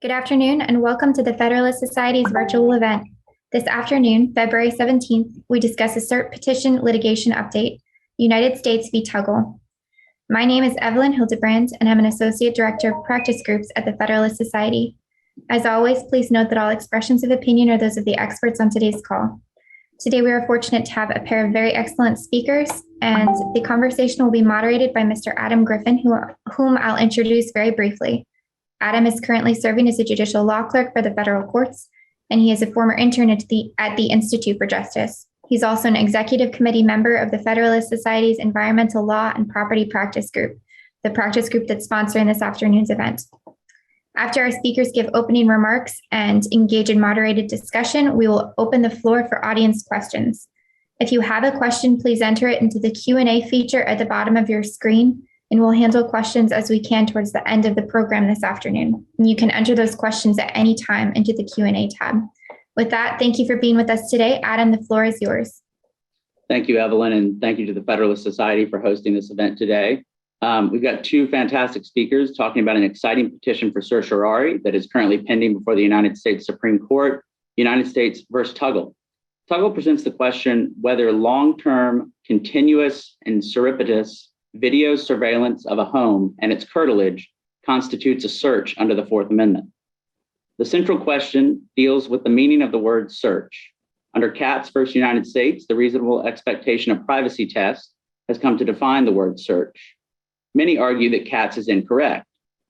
Good afternoon and welcome to the Federalist Society's virtual event. This afternoon, February 17th, we discuss a Cert Petition litigation update, United States v. Tuggle. My name is Evelyn Hildebrand and I'm an Associate Director of Practice Groups at the Federalist Society. As always, please note that all expressions of opinion are those of the experts on today's call. Today, we are fortunate to have a pair of very excellent speakers, and the conversation will be moderated by Mr. Adam Griffin, whom I'll introduce very briefly. Adam is currently serving as a judicial law clerk for the federal courts, and he is a former intern at the Institute for Justice. He's also an executive committee member of the Federalist Society's Environmental Law and Property Practice Group, the practice group that's sponsoring this afternoon's event. After our speakers give opening remarks and engage in moderated discussion, we will open the floor for audience questions. If you have a question, please enter it into the Q&A feature at the bottom of your screen, and we'll handle questions as we can towards the end of the program this afternoon. And you can enter those questions at any time into the Q&A tab. With that, thank you for being with us today. Adam, the floor is yours. Thank you, Evelyn, and thank you to the Federalist Society for hosting this event today. We've got two fantastic speakers talking about an exciting petition for certiorari that is currently pending before the United States Supreme Court, United States versus Tuggle. Tuggle presents the question whether long-term, continuous, and surreptitious video surveillance of a home and its curtilage constitutes a search under the Fourth Amendment. The central question deals with the meaning of the word search. Under Katz versus United States, the reasonable expectation of privacy test has come to define the word search. Many argue that Katz is incorrect.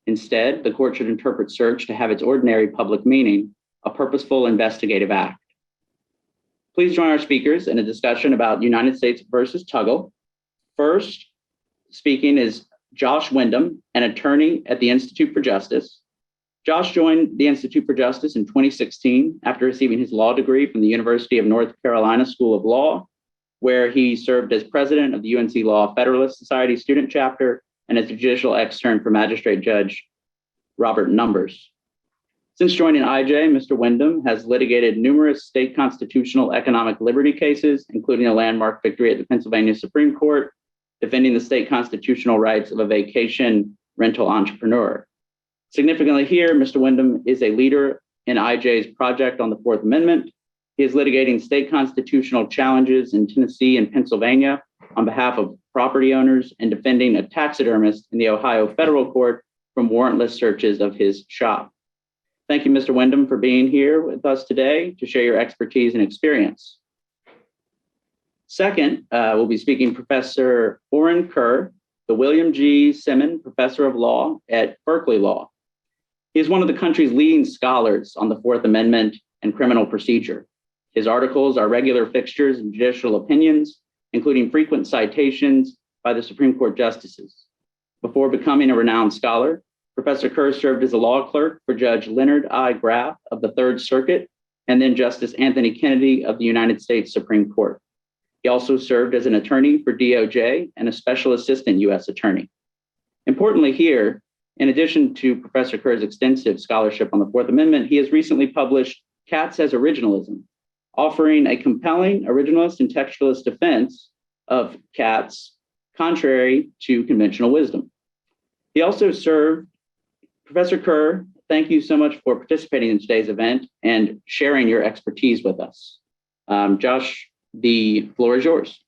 Instead, the court should interpret search to have its ordinary public meaning, a purposeful investigative act. Please join our speakers in a discussion about United States versus Tuggle. First, speaking is Josh Wyndham, an attorney at the Institute for Justice. Josh joined the Institute for Justice in 2016 after receiving his law degree from the University of North Carolina School of Law, where he served as president of the UNC Law Federalist Society student chapter and as a judicial extern for Magistrate Judge Robert Numbers. Since joining IJ, Mr. Wyndham has litigated numerous state constitutional economic liberty cases, including a landmark victory at the Pennsylvania Supreme Court, defending the state constitutional rights of a vacation rental entrepreneur. Significantly here, Mr. Wyndham is a leader in IJ's project on the Fourth Amendment. He is litigating state constitutional challenges in Tennessee and Pennsylvania on behalf of property owners and defending a taxidermist in the Ohio federal court from warrantless searches of his shop. Thank you, Mr. Wyndham, for being here with us today to share your expertise and experience. Second, we'll be speaking Professor Orin Kerr, the William G. Simon Professor of Law at Berkeley Law. He is one of the country's leading scholars on the Fourth Amendment and criminal procedure. His articles are regular fixtures in judicial opinions, including frequent citations by the Supreme Court justices. Before becoming a renowned scholar, Professor Kerr served as a law clerk for Judge Leonard I. Graff of the Third Circuit, and then Justice Anthony Kennedy of the United States Supreme Court. He also served as an attorney for DOJ and a special assistant U.S. attorney. Importantly here, in addition to Professor Kerr's extensive scholarship on the Fourth Amendment, he has recently published Katz as Originalism, offering a compelling originalist and textualist defense of Katz, contrary to conventional wisdom. He also served, Professor Kerr, thank you so much for participating in today's event and sharing your expertise with us. Josh, the floor is yours.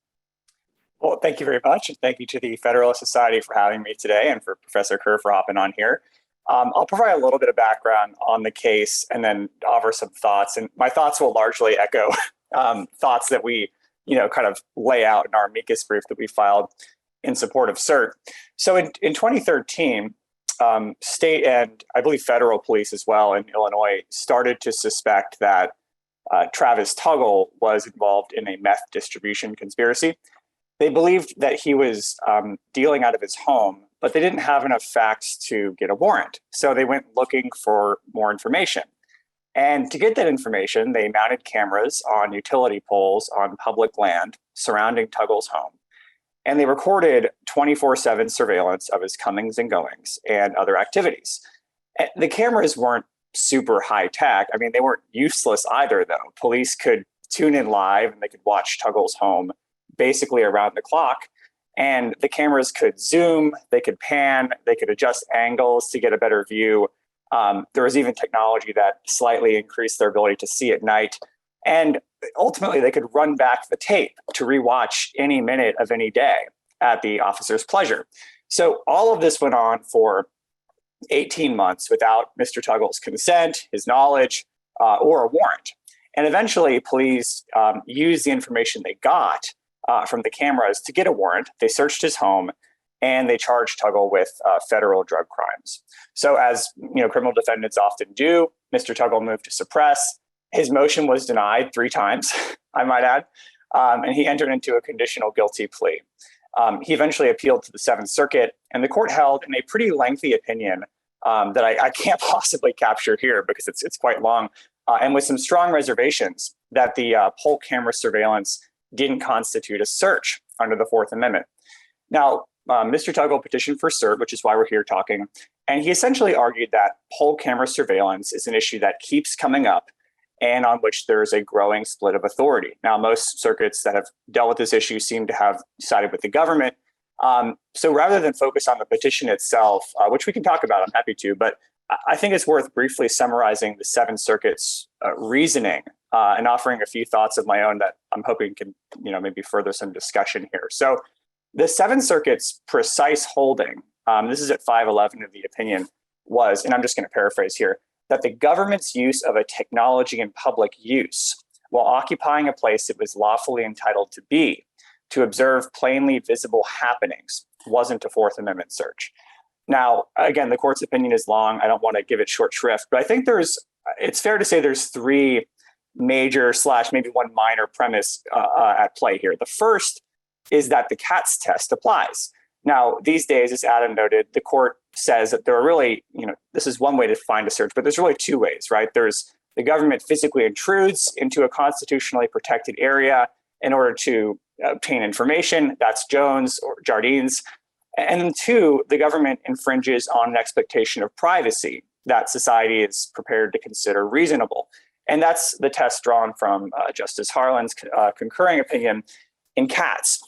Well, thank you very much. And thank you to the Federalist Society for having me today and for Professor Kerr for hopping on here. I'll provide a little bit of background on the case and then offer some thoughts. And my thoughts will largely echo thoughts that we, kind of lay out in our amicus brief that we filed in support of Cert. So in 2013, state and I believe federal police as well in Illinois started to suspect that Travis Tuggle was involved in a meth distribution conspiracy. They believed that he was dealing out of his home, but they didn't have enough facts to get a warrant. So they went looking for more information. And to get that information, they mounted cameras on utility poles on public land surrounding Tuggle's home. And they recorded 24/7 surveillance of his comings and goings and other activities. The cameras weren't super high tech. I mean, they weren't useless either, though. Police could tune in live and they could watch Tuggle's home basically around the clock. And the cameras could zoom, they could pan, they could adjust angles to get a better view. There was even technology that slightly increased their ability to see at night. And ultimately, they could run back the tape to rewatch any minute of any day at the officer's pleasure. So all of this went on for 18 months without Mr. Tuggle's consent, his knowledge, or a warrant. And eventually, police used the information they got from the cameras to get a warrant. They searched his home, and they charged Tuggle with federal drug crimes. So as criminal defendants often do, Mr. Tuggle moved to suppress. His motion was denied 3 times, I might add, and he entered into a conditional guilty plea. He eventually appealed to the Seventh Circuit, and the court held in a pretty lengthy opinion that I can't possibly capture here because it's quite long, and with some strong reservations that the poll camera surveillance didn't constitute a search under the Fourth Amendment. Now, Mr. Tuggle petitioned for cert, which is why we're here talking, and he essentially argued that poll camera surveillance is an issue that keeps coming up and on which there is a growing split of authority. Now, most circuits that have dealt with this issue seem to have sided with the government. So rather than focus on the petition itself, which we can talk about, I'm happy to, but I think it's worth briefly summarizing the Seventh Circuit's reasoning and offering a few thoughts of my own that I'm hoping can, maybe further some discussion here. So the Seventh Circuit's precise holding, this is at 511 of the opinion, was, and I'm just going to paraphrase here, that the government's use of a technology in public use while occupying a place it was lawfully entitled to be to observe plainly visible happenings wasn't a Fourth Amendment search. Now, again, the court's opinion is long. I don't want to give it short shrift, but I think it's fair to say there's 3 major / maybe 1 minor premise at play here. The first is that the Katz test applies. Now, these days, as Adam noted, the court says that there are really, this is one way to find a search, but there's really 2 ways, right? There's the government physically intrudes into a constitutionally protected area in order to obtain information. That's Jones or Jardines. And then 2, the government infringes on an expectation of privacy that society is prepared to consider reasonable. And that's the test drawn from Justice Harlan's concurring opinion in Katz.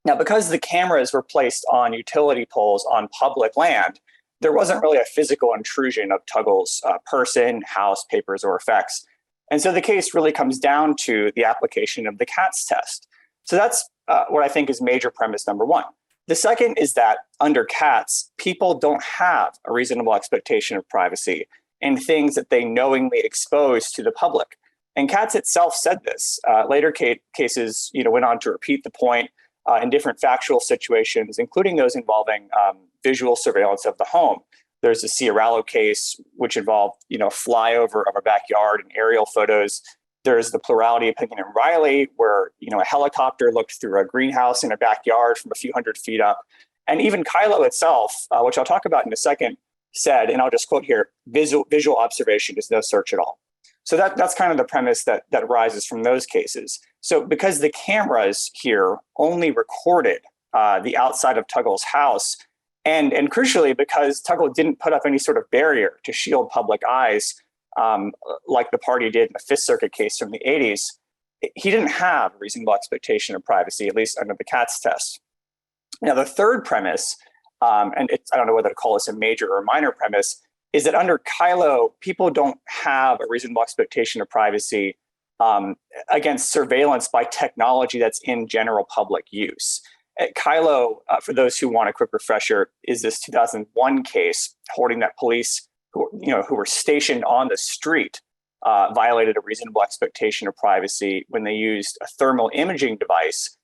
Now, because the cameras were placed on utility poles on public land, there wasn't really a physical intrusion of Tuggle's person, house, papers, or effects. And so the case really comes down to the application of the Katz test. So that's what I think is major premise number 1. The second is that under Katz, people don't have a reasonable expectation of privacy in things that they knowingly expose to the public. And Katz itself said this. Later cases went on to repeat the point in different factual situations, including those involving visual surveillance of the home. There's the Ciarallo case, which involved, flyover of a backyard and aerial photos. There's the plurality opinion in Riley, where, a helicopter looked through a greenhouse in a backyard from a few hundred feet up. And even Kylo itself, which I'll talk about in a second, said, and I'll just quote here, visual observation is no search at all. So that's kind of the premise that arises from those cases. So because the cameras here only recorded the outside of Tuggle's house, and crucially, because Tuggle didn't put up any sort of barrier to shield public eyes, like the party did in the Fifth Circuit case from the 80s, he didn't have a reasonable expectation of privacy, at least under the Katz test. Now, the third premise, and I don't know whether to call this a major or a minor premise, is that under Kylo, people don't have a reasonable expectation of privacy against surveillance by technology that's in general public use. Kylo, for those who want a quick refresher, is this 2001 case holding that police who were stationed on the street violated a reasonable expectation of privacy when they used a thermal imaging device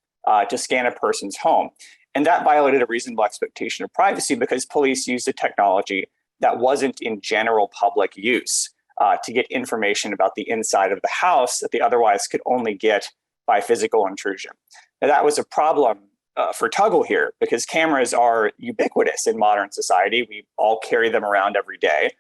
to scan a person's home. And that violated a reasonable expectation of privacy because police used a technology that wasn't in general public use to get information about the inside of the house that they otherwise could only get by physical intrusion. Now, that was a problem for Tuggle here because cameras are ubiquitous in modern society. We all carry them around every day.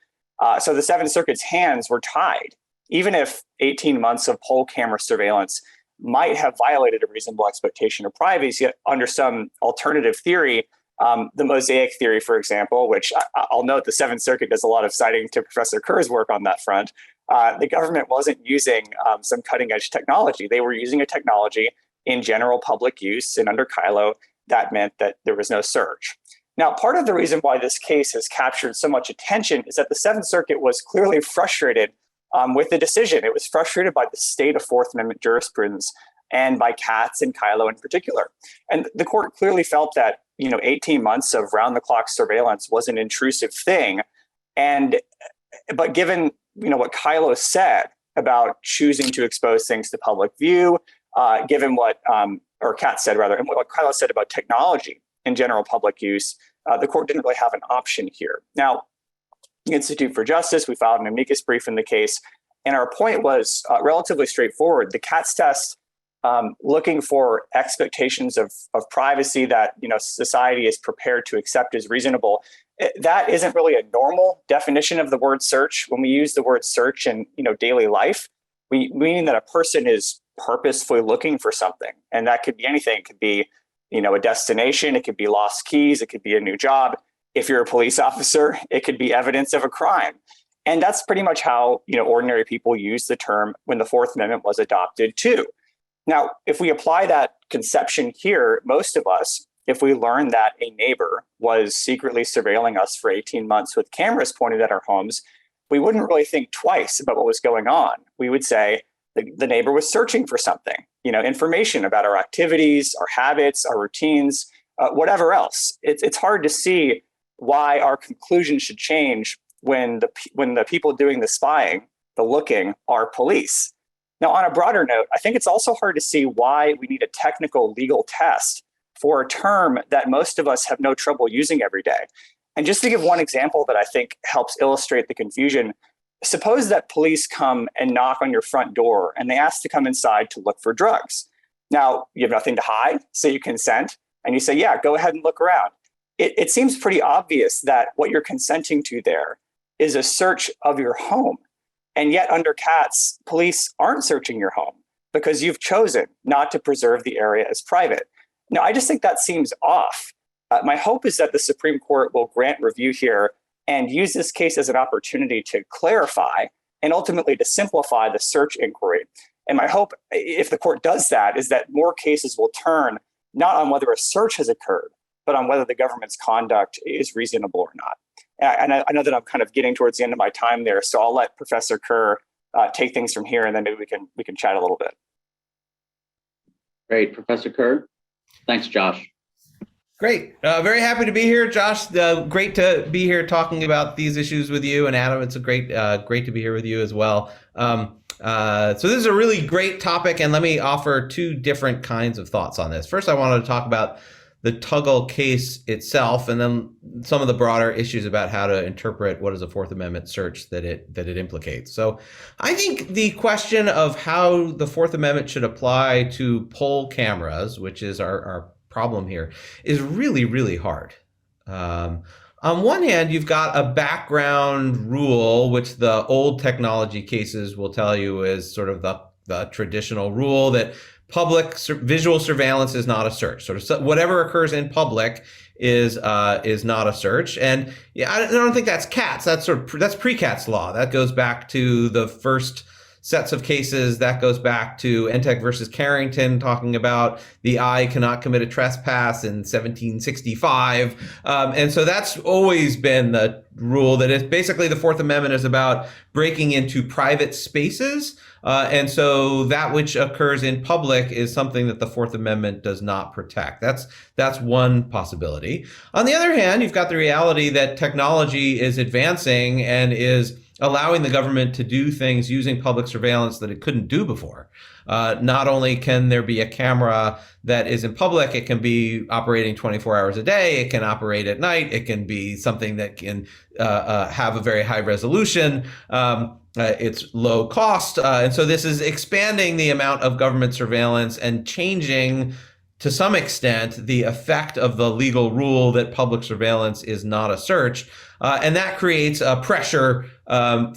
So the Seventh Circuit's hands were tied. Even if 18 months of poll camera surveillance might have violated a reasonable expectation of privacy under some alternative theory, the mosaic theory, for example, which I'll note the Seventh Circuit does a lot of citing to Professor Kerr's work on that front, the government wasn't using some cutting edge technology. They were using a technology in general public use, and under Kylo, that meant that there was no search. Now, part of the reason why this case has captured so much attention is that the Seventh Circuit was clearly frustrated with the decision. It was frustrated by the state of Fourth Amendment jurisprudence and by Katz and Kylo in particular. And the court clearly felt that 18 months of round-the-clock surveillance was an intrusive thing. But given what Kylo said about choosing to expose things to public view, given what or Katz said rather, and what Kylo said about technology in general public use, the court didn't really have an option here. Now, the Institute for Justice, we filed an amicus brief in the case, and our point was relatively straightforward. The Katz test, looking for expectations of privacy that society is prepared to accept as reasonable, that isn't really a normal definition of the word search. When we use the word search in daily life, we mean that a person is purposefully looking for something, and that could be anything. It could be a destination, it could be lost keys, it could be a new job. If you're a police officer, it could be evidence of a crime. And that's pretty much how ordinary people use the term when the Fourth Amendment was adopted too. Now, if we apply that conception here, most of us, if we learn that a neighbor was secretly surveilling us for 18 months with cameras pointed at our homes, we wouldn't really think twice about what was going on. We would say the neighbor was searching for something, information about our activities, our habits, our routines, whatever else. It's hard to see why our conclusion should change when the people doing the spying, the looking, are police. Now, on a broader note, I think it's also hard to see why we need a technical legal test for a term that most of us have no trouble using every day. And just to give one example that I think helps illustrate the confusion, suppose that police come and knock on your front door and they ask to come inside to look for drugs. Now, you have nothing to hide, so you consent, and you say, yeah, go ahead and look around. It seems pretty obvious that what you're consenting to there is a search of your home. And yet under Katz, police aren't searching your home because you've chosen not to preserve the area as private. Now, I just think that seems off. My hope is that the Supreme Court will grant review here and use this case as an opportunity to clarify and ultimately to simplify the search inquiry. And my hope, if the court does that, is that more cases will turn not on whether a search has occurred, but on whether the government's conduct is reasonable or not. And I know that I'm kind of getting towards the end of my time there, so I'll let Professor Kerr take things from here, and then maybe we can chat a little bit. Great, Professor Kerr. Thanks, Josh. Great. Very happy to be here, Josh. Great to be here talking about these issues with you, and Adam, it's a great to be here with you as well. So this is a really great topic, and let me offer two different kinds of thoughts on this. First, I wanted to talk about the Tuggle case itself, and then some of the broader issues about how to interpret what is a Fourth Amendment search that it implicates. So I think the question of how the Fourth Amendment should apply to poll cameras, which is our problem here, is really, really hard. On one hand, you've got a background rule, which the old technology cases will tell you is sort of the traditional rule that public visual surveillance is not a search. Sort of whatever occurs in public is not a search. And yeah, I don't think that's Katz. That's pre-Katz law. That goes back to the first sets of cases. That goes back to Entek versus Carrington, talking about the eye cannot commit a trespass in 1765. And so that's always been the rule, that it's basically the Fourth Amendment is about breaking into private spaces. And so that which occurs in public is something that the Fourth Amendment does not protect. That's one possibility. On the other hand, you've got the reality that technology is advancing and is allowing the government to do things using public surveillance that it couldn't do before. Not only can there be a camera that is in public, it can be operating 24 hours a day, it can operate at night, it can be something that can have a very high resolution, it's low cost. And so this is expanding the amount of government surveillance and changing, to some extent, the effect of the legal rule that public surveillance is not a search. And that creates a pressure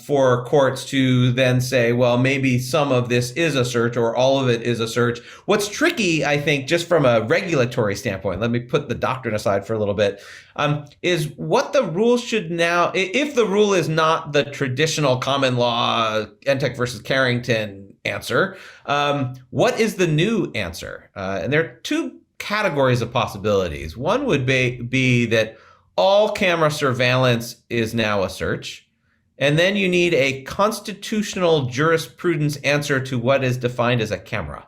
for courts to then say, well, maybe some of this is a search or all of it is a search. What's tricky, I think, just from a regulatory standpoint, let me put the doctrine aside for a little bit, is what the rule should now, if the rule is not the traditional common law, Entek versus Carrington answer, what is the new answer? And there are two categories of possibilities. One would be that all camera surveillance is now a search. And then you need a constitutional jurisprudence answer to what is defined as a camera.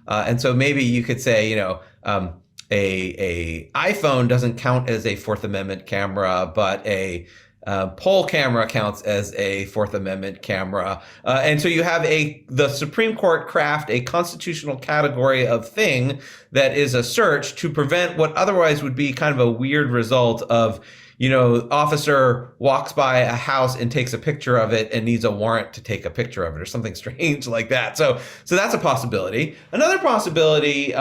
And so maybe you could say, a iPhone doesn't count as a Fourth Amendment camera, but a poll camera counts as a Fourth Amendment camera. And so you have the Supreme Court craft a constitutional category of thing that is a search to prevent what otherwise would be kind of a weird result of, officer walks by a house and takes a picture of it and needs a warrant to take a picture of it or something strange like that. So that's a possibility. Another possibility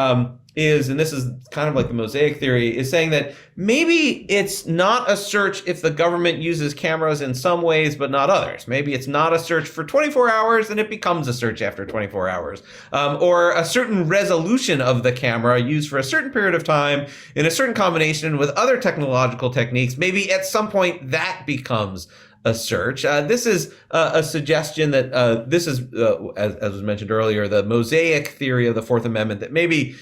is, and this is kind of like the mosaic theory, is saying that maybe it's not a search if the government uses cameras in some ways, but not others. Maybe it's not a search for 24 hours and it becomes a search after 24 hours. Or a certain resolution of the camera used for a certain period of time in a certain combination with other technological techniques. Maybe at some point that becomes a search. This is a suggestion that this is, as was mentioned earlier, the mosaic theory of the Fourth Amendment, that maybe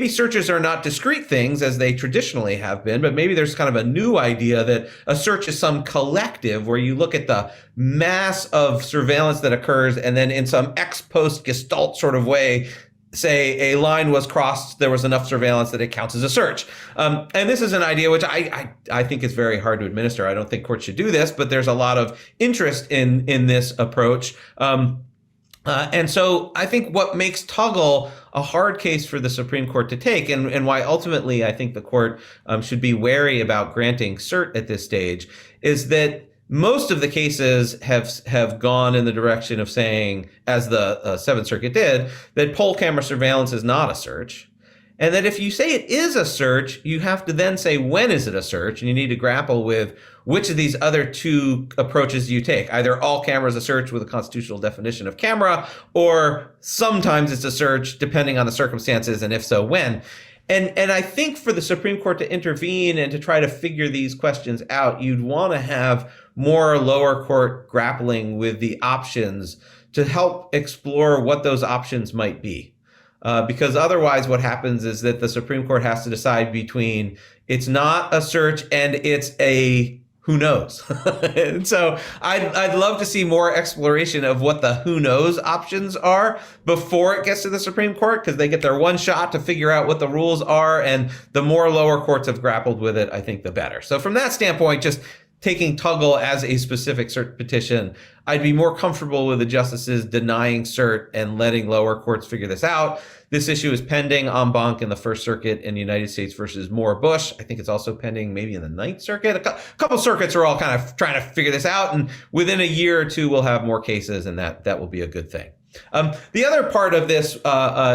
searches are not discrete things as they traditionally have been, but maybe there's kind of a new idea that a search is some collective where you look at the mass of surveillance that occurs and then in some ex post gestalt sort of way say a line was crossed, there was enough surveillance that it counts as a search. And this is an idea which I think is very hard to administer. I don't think courts should do this, but there's a lot of interest in this approach. And so I think what makes Tuggle a hard case for the Supreme Court to take, and why ultimately I think the court should be wary about granting cert at this stage, is that most of the cases have gone in the direction of saying, as the Seventh Circuit did, that poll camera surveillance is not a search. And that if you say it is a search, you have to then say, when is it a search? And you need to grapple with which of these other two approaches you take. Either all cameras a search with a constitutional definition of camera, or sometimes it's a search depending on the circumstances, and if so, when. And I think for the Supreme Court to intervene and to try to figure these questions out, you'd want to have more lower court grappling with the options to help explore what those options might be. Because otherwise what happens is that the Supreme Court has to decide between it's not a search and it's a who knows. And so I'd love to see more exploration of what the who knows options are before it gets to the Supreme Court, because they get their one shot to figure out what the rules are. And the more lower courts have grappled with it, I think the better. So from that standpoint, just taking Tuggle as a specific cert petition, I'd be more comfortable with the justices denying cert and letting lower courts figure this out. This issue is pending en banc in the First Circuit in the United States versus Moore-Bush. I think it's also pending maybe in the Ninth Circuit. A couple circuits are all kind of trying to figure this out, and within a year or two, we'll have more cases, and that will be a good thing. The other part of this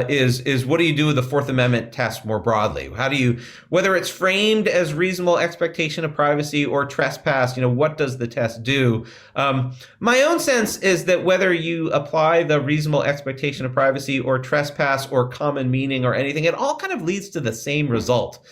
is what do you do with the Fourth Amendment test more broadly? How do you, whether it's framed as reasonable expectation of privacy or trespass, what does the test do? My own sense is that whether you apply the reasonable expectation of privacy or trespass or common meaning or anything, it all kind of leads to the same result.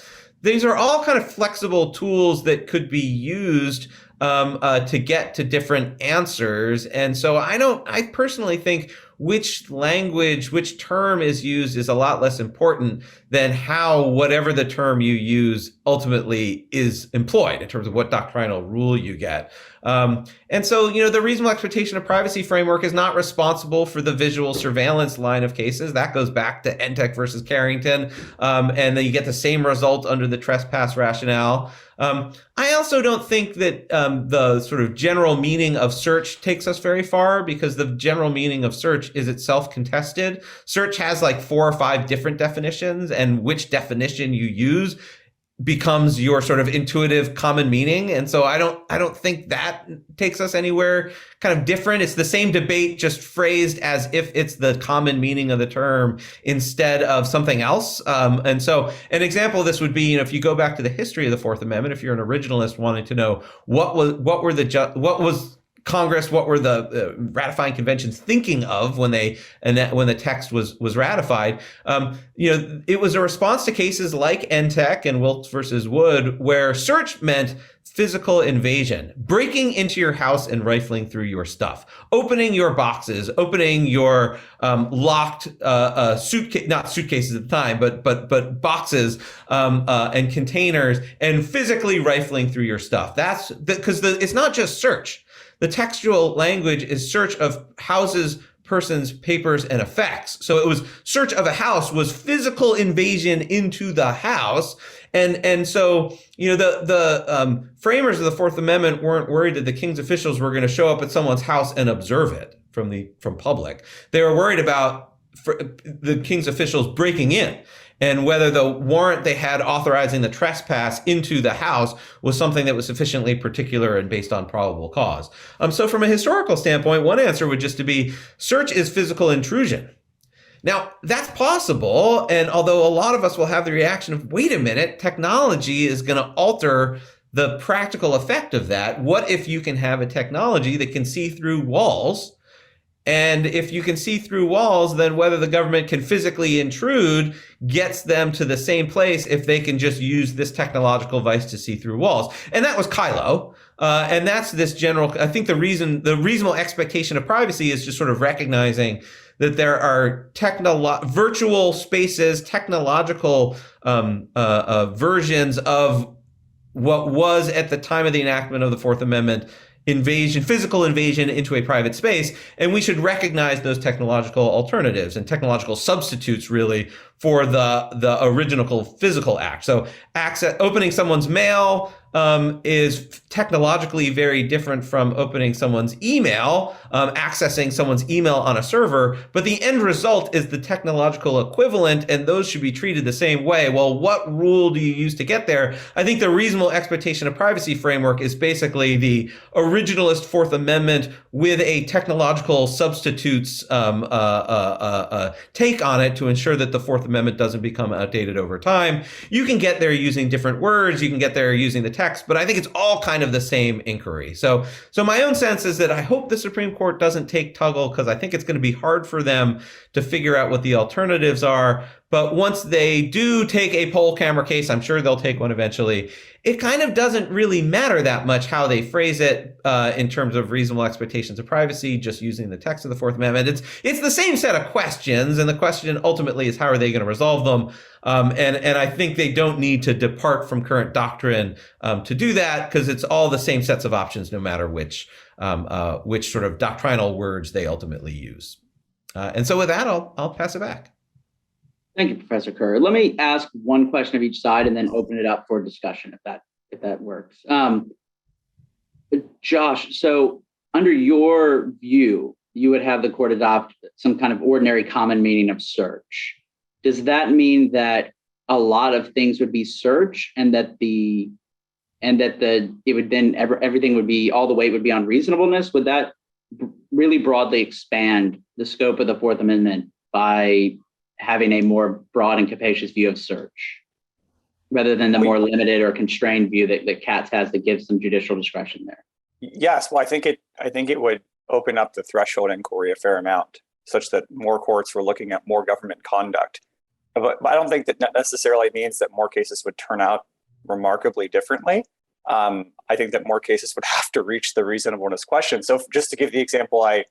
These are all kind of flexible tools that could be used to get to different answers. And so I personally think which language, which term is used is a lot less important than how whatever the term you use ultimately is employed in terms of what doctrinal rule you get. And so, the reasonable expectation of privacy framework is not responsible for the visual surveillance line of cases. That goes back to Entek versus Carrington. And then you get the same result under the trespass rationale. I also don't think that the sort of general meaning of search takes us very far, because the general meaning of search is itself contested. Search has like 4 or 5 different definitions, and which definition you use becomes your sort of intuitive common meaning. And so I don't think that takes us anywhere kind of different. It's the same debate, just phrased as if it's the common meaning of the term instead of something else. And so an example of this would be, if you go back to the history of the Fourth Amendment, if you're an originalist wanting to know what was Congress, what were the ratifying conventions thinking of when the text was ratified? It was a response to cases like Entek and Wilkes versus Wood, where search meant physical invasion, breaking into your house and rifling through your stuff, opening your boxes, opening your locked suitcase, not suitcases at the time, but boxes and containers, and physically rifling through your stuff. That's because it's not just search. The textual language is search of houses, persons, papers, and effects. So it was search of a house was physical invasion into the house. And so, the framers of the Fourth Amendment weren't worried that the king's officials were going to show up at someone's house and observe it from public. They were worried about the king's officials breaking in, and whether the warrant they had authorizing the trespass into the house was something that was sufficiently particular and based on probable cause. So from a historical standpoint, one answer would just to be search is physical intrusion. Now, that's possible, and although a lot of us will have the reaction of, wait a minute, technology is going to alter the practical effect of that. What if you can have a technology that can see through walls? And if you can see through walls, then whether the government can physically intrude gets them to the same place if they can just use this technological device to see through walls. And that was Kylo. And that's this general, I think the reasonable expectation of privacy is just sort of recognizing that there are virtual spaces, technological versions of what was at the time of the enactment of the Fourth Amendment physical invasion into a private space, and we should recognize those technological alternatives and technological substitutes really for the original physical act. So opening someone's mail is technologically very different from opening someone's email, accessing someone's email on a server, but the end result is the technological equivalent, and those should be treated the same way. Well, what rule do you use to get there? I think the reasonable expectation of privacy framework is basically the originalist Fourth Amendment with a technological substitutes take on it to ensure that the Fourth Amendment doesn't become outdated over time. You can get there using different words, you can get there using the text, but I think it's all kind of the same inquiry. So my own sense is that I hope the Supreme Court doesn't take Tuggle, because I think it's going to be hard for them to figure out what the alternatives are. But once they do take a poll camera case, I'm sure they'll take one eventually, it kind of doesn't really matter that much how they phrase it in terms of reasonable expectations of privacy, just using the text of the Fourth Amendment. It's the same set of questions, and the question ultimately is how are they going to resolve them? And I think they don't need to depart from current doctrine to do that, because it's all the same sets of options, no matter which sort of doctrinal words they ultimately use. And so with that, I'll pass it back. Thank you, Professor Kerr. Let me ask one question of each side and then open it up for discussion, if that works. Josh, so under your view, you would have the court adopt some kind of ordinary common meaning of search. Does that mean that a lot of things would be search, and that everything would be, all the weight would be on reasonableness? Would that really broadly expand the scope of the Fourth Amendment by having a more broad and capacious view of search, rather than the more limited or constrained view that Katz has that gives some judicial discretion there? Yes, well, I think it would open up the threshold inquiry a fair amount, such that more courts were looking at more government conduct. But I don't think that necessarily means that more cases would turn out remarkably differently. I think that more cases would have to reach the reasonableness question. So just to give the example I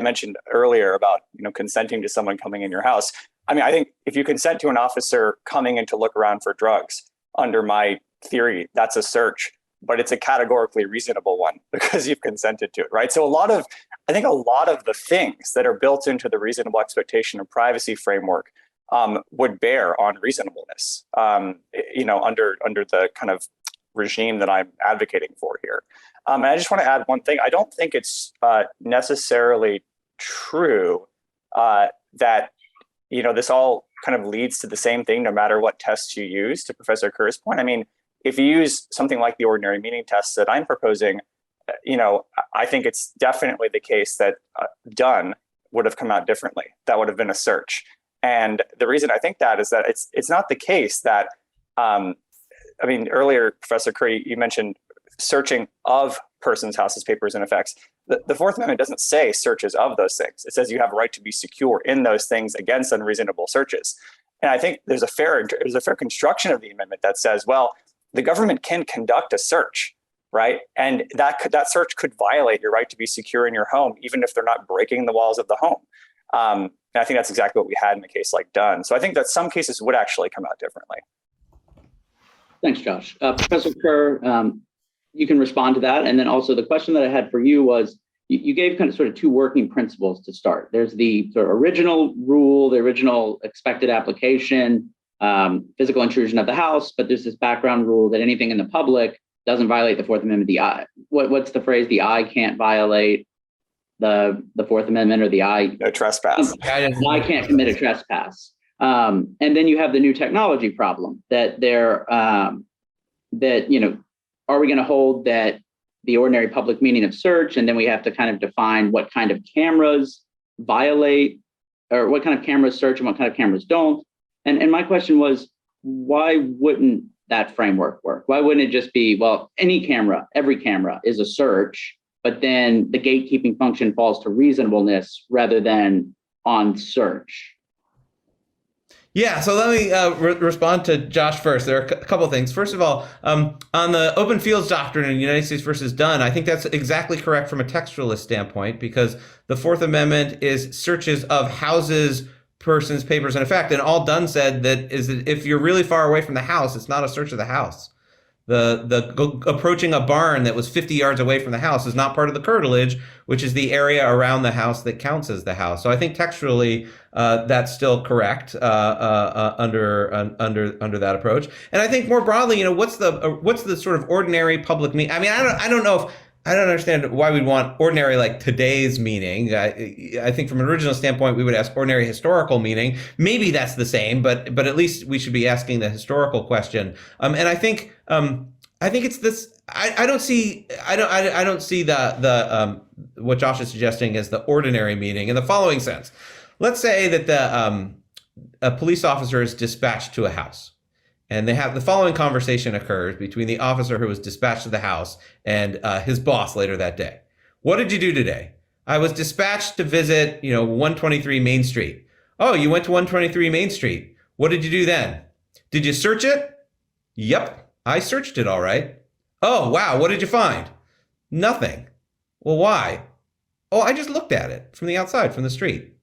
mentioned earlier about consenting to someone coming in your house. I mean, I think if you consent to an officer coming in to look around for drugs, under my theory, that's a search, but it's a categorically reasonable one because you've consented to it, right? So I think a lot of the things that are built into the reasonable expectation of privacy framework would bear on reasonableness, under the kind of regime that I'm advocating for here. And I just want to add one thing. I don't think it's necessarily true that this all kind of leads to the same thing no matter what tests you use, to Professor Kerr's point. I mean, if you use something like the ordinary meaning test that I'm proposing, I think it's definitely the case that done would have come out differently. That would have been a search. And the reason I think that is that it's not the case that, earlier, Professor Kerr, you mentioned searching of persons, houses, papers, and effects. The Fourth Amendment doesn't say searches of those things. It says you have a right to be secure in those things against unreasonable searches. And I think there's a fair construction of the amendment that says, well, the government can conduct a search right? And that search could violate your right to be secure in your home, even if they're not breaking the walls of the home. And I think that's exactly what we had in a case like Dunn. So I think that some cases would actually come out differently. Thanks, Josh. Professor Kerr, you can respond to that. And then also the question that I had for you was, you gave kind of sort of two working principles to start. There's the sort of original rule, the original expected application, physical intrusion of the house, but there's this background rule that anything in the public doesn't violate the Fourth Amendment. The eye, what's the phrase? The eye can't violate the Fourth Amendment, or the eye. No trespass. The eye can't commit a trespass. And then you have the new technology problem that are we going to hold that the ordinary public meaning of search, and then we have to kind of define what kind of cameras violate, or what kind of cameras search and what kind of cameras don't. And my question was, why wouldn't that framework work? Why wouldn't it just be, well, any camera, every camera is a search, but then the gatekeeping function falls to reasonableness rather than on search? Yeah, so let me respond to Josh first. There are a couple of things. First of all, on the open fields doctrine in United States versus Dunn, I think that's exactly correct from a textualist standpoint, because the Fourth Amendment is searches of houses, persons, papers, and effect. And all Dunn said that is that if you're really far away from the house, it's not a search of the house. The approaching a barn that was 50 yards away from the house is not part of the curtilage, which is the area around the house that counts as the house. So I think textually that's still correct under that approach. And I think more broadly, what's the sort of ordinary public meaning? I mean, I don't understand why we'd want ordinary like today's meaning. I think from an original standpoint, we would ask ordinary historical meaning. Maybe that's the same, but at least we should be asking the historical question. And I think it's this. I don't see the what Josh is suggesting as the ordinary meaning in the following sense. Let's say that a police officer is dispatched to a house, and they have the following conversation occurs between the officer who was dispatched to the house and his boss later that day. What did you do today? I was dispatched to visit, 123 Main Street. Oh, you went to 123 Main Street. What did you do then? Did you search it? Yep, I searched it all right. Oh, wow, what did you find? Nothing. Well, why? Oh, I just looked at it from the outside, from the street.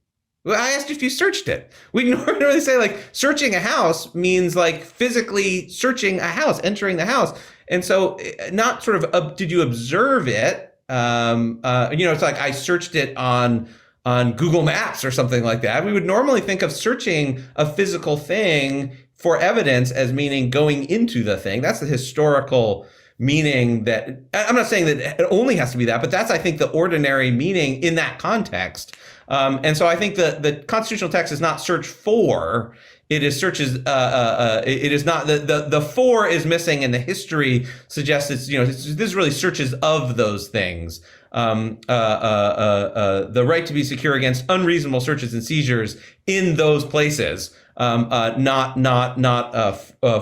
Well, I asked if you searched it. We normally say like searching a house means like physically searching a house, entering the house. And so not sort of, did you observe it? It's like I searched it on Google Maps or something like that. We would normally think of searching a physical thing for evidence as meaning going into the thing. That's the historical meaning that, I'm not saying that it only has to be that, but that's, I think, the ordinary meaning in that context. And so I think the constitutional text is not search for, it is searches, it is not, the for is missing, and the history suggests it's, this is really searches of those things. The right to be secure against unreasonable searches and seizures in those places. Not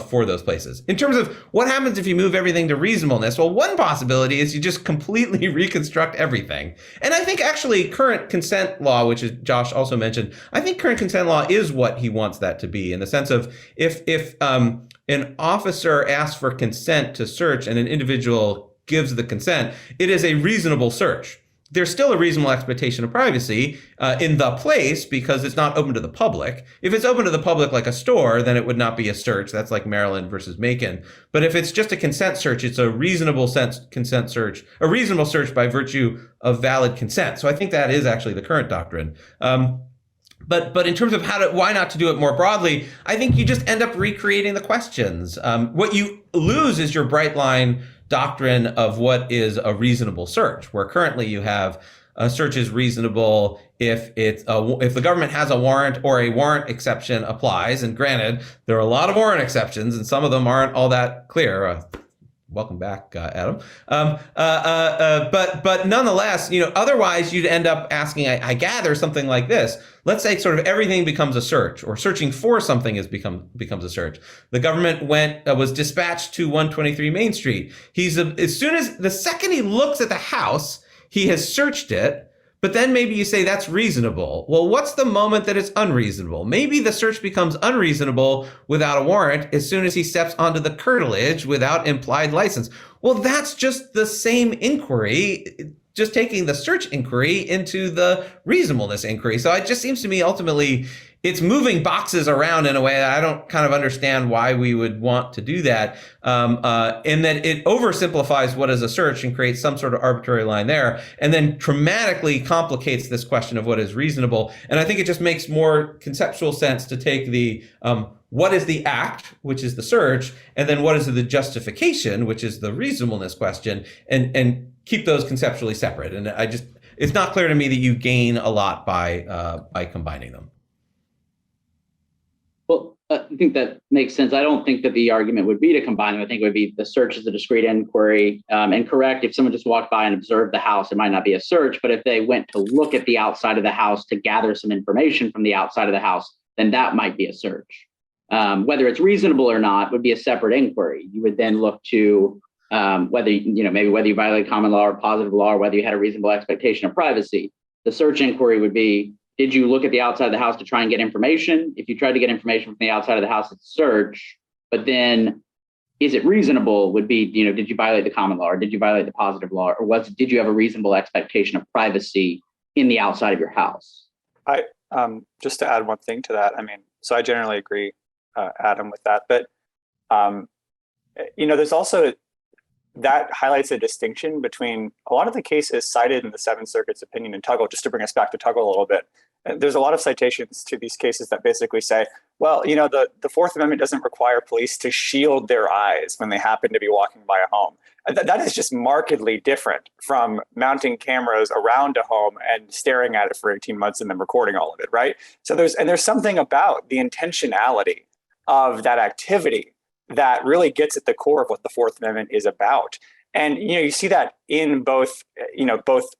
for those places. In terms of what happens if you move everything to reasonableness, well, one possibility is you just completely reconstruct everything. And I think actually current consent law, which is Josh also mentioned, I think current consent law is what he wants that to be, in the sense of if an officer asks for consent to search and an individual gives the consent, it is a reasonable search. There's still a reasonable expectation of privacy in the place because it's not open to the public. If it's open to the public like a store, then it would not be a search. That's like Maryland versus Macon. But if it's just a consent search, it's a reasonable consent search, a reasonable search by virtue of valid consent. So I think that is actually the current doctrine. But in terms of why not to do it more broadly, I think you just end up recreating the questions. What you lose is your bright line doctrine of what is a reasonable search, where currently you have a search is reasonable if the government has a warrant or a warrant exception applies. And granted, there are a lot of warrant exceptions, and some of them aren't all that clear. Welcome back, Adam. But nonetheless, otherwise you'd end up asking, I gather, something like this. Let's say sort of everything becomes a search, or searching for something becomes a search. The government was dispatched to 123 Main Street. The second he looks at the house, he has searched it. But then maybe you say that's reasonable. Well, what's the moment that it's unreasonable? Maybe the search becomes unreasonable without a warrant as soon as he steps onto the curtilage without implied license. Well, that's just the same inquiry, just taking the search inquiry into the reasonableness inquiry. So it just seems to me ultimately it's moving boxes around in a way that I don't kind of understand why we would want to do that, in that it oversimplifies what is a search and creates some sort of arbitrary line there, and then dramatically complicates this question of what is reasonable. And I think it just makes more conceptual sense to take the what is the act, which is the search, and then what is the justification, which is the reasonableness question, and keep those conceptually separate. And it's not clear to me that you gain a lot by combining them. Well, I think that makes sense. I don't think that the argument would be to combine them. I think it would be the search is a discrete inquiry. And correct, if someone just walked by and observed the house, it might not be a search. But if they went to look at the outside of the house to gather some information from the outside of the house, then that might be a search. Whether it's reasonable or not would be a separate inquiry. You would then look to whether you violate common law or positive law, or whether you had a reasonable expectation of privacy. The search inquiry would be, did you look at the outside of the house to try and get information? If you tried to get information from the outside of the house, it's search. But then, is it reasonable? Would be, did you violate the common law, or did you violate the positive law, or did you have a reasonable expectation of privacy in the outside of your house? Just to add one thing to that, so I generally agree, Adam, with that. But there's also that highlights a distinction between a lot of the cases cited in the Seventh Circuit's opinion in Tuggle. Just to bring us back to Tuggle a little bit, there's a lot of citations to these cases that basically say, well, the Fourth Amendment doesn't require police to shield their eyes when they happen to be walking by a home. That is just markedly different from mounting cameras around a home and staring at it for 18 months and then recording all of it, right? So there's something about the intentionality of that activity that really gets at the core of what the Fourth Amendment is about. And you see that in both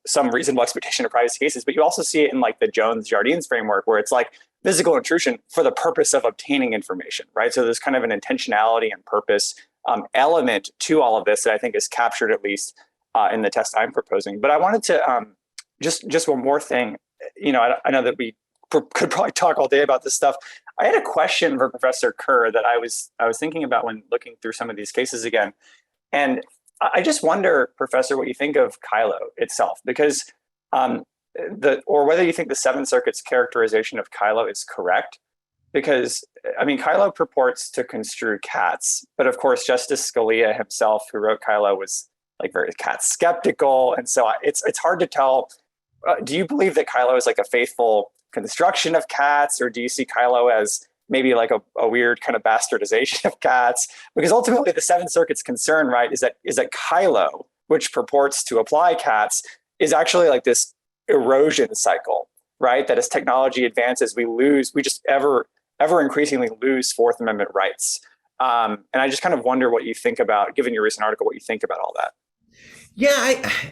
some reasonable expectation of privacy cases, but you also see it in like the Jones-Jardines framework, where it's like physical intrusion for the purpose of obtaining information, right? So there's kind of an intentionality and purpose element to all of this that I think is captured at least in the test I'm proposing. But I wanted to just one more thing. I know that we could probably talk all day about this stuff. I had a question for Professor Kerr that I was thinking about when looking through some of these cases again. And I just wonder, Professor, what you think of Kylo itself, because or whether you think the Seventh Circuit's characterization of Kylo is correct. Because, Kylo purports to construe Katz, but of course, Justice Scalia himself, who wrote Kylo, was like very Katz skeptical. And so it's hard to tell. Do you believe that Kylo is like a faithful construction of Katz, or do you see Kylo as maybe like a weird kind of bastardization of Katz? Because ultimately the Seventh Circuit's concern, right, is that Kylo, which purports to apply Katz, is actually like this erosion cycle, right? That as technology advances, we just ever increasingly lose Fourth Amendment rights. And I just kind of wonder what you think about, given your recent article, what you think about all that. Yeah,